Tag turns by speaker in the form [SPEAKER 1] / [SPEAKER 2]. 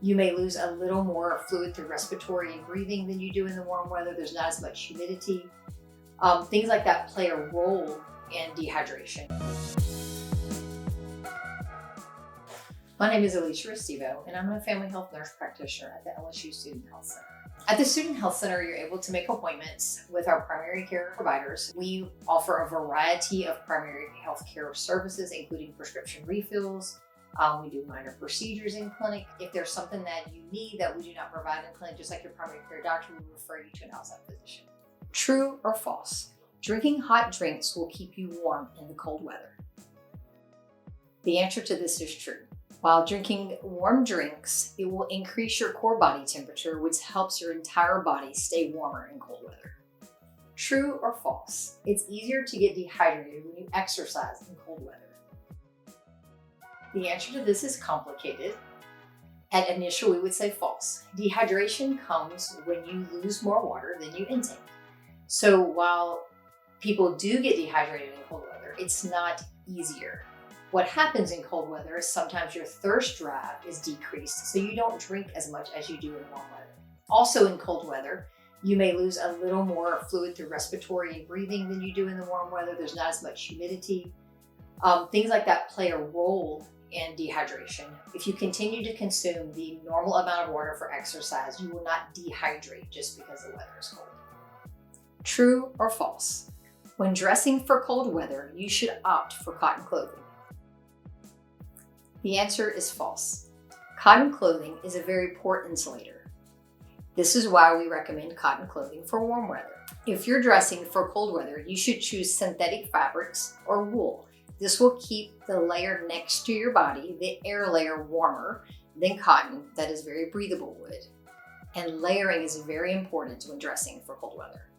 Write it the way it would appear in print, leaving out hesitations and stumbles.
[SPEAKER 1] You may lose a little more fluid through respiratory and breathing than you do in the warm weather. There's not as much humidity. Things like that play a role in dehydration. My name is Alicia Restivo, and I'm a family health nurse practitioner at the LSU Student Health Center. At the Student Health Center, you're able to make appointments with our primary care providers. We offer a variety of primary health care services, including prescription refills. We do minor procedures in clinic. If there's something that you need that we do not provide in clinic, just like your primary care doctor, we refer you to an outside physician. True or false? Drinking hot drinks will keep you warm in the cold weather. The answer to this is true. While drinking warm drinks, it will increase your core body temperature, which helps your entire body stay warmer in cold weather. True or false? It's easier to get dehydrated when you exercise in cold weather. The answer to this is complicated. At initial, we would say false. Dehydration comes when you lose more water than you intake. So while people do get dehydrated in cold weather, it's not easier. What happens in cold weather is sometimes your thirst drive is decreased, so you don't drink as much as you do in warm weather. Also in cold weather, you may lose a little more fluid through respiratory and breathing than you do in the warm weather. There's not as much humidity. Things like that play a role in dehydration. If you continue to consume the normal amount of water for exercise, you will not dehydrate just because the weather is cold. True or false? When dressing for cold weather, you should opt for cotton clothing. The answer is false. Cotton clothing is a very poor insulator. This is why we recommend cotton clothing for warm weather. If you're dressing for cold weather, you should choose synthetic fabrics or wool. This will keep the layer next to your body, the air layer, warmer than cotton that is very breathable wood. And layering is very important when dressing for cold weather.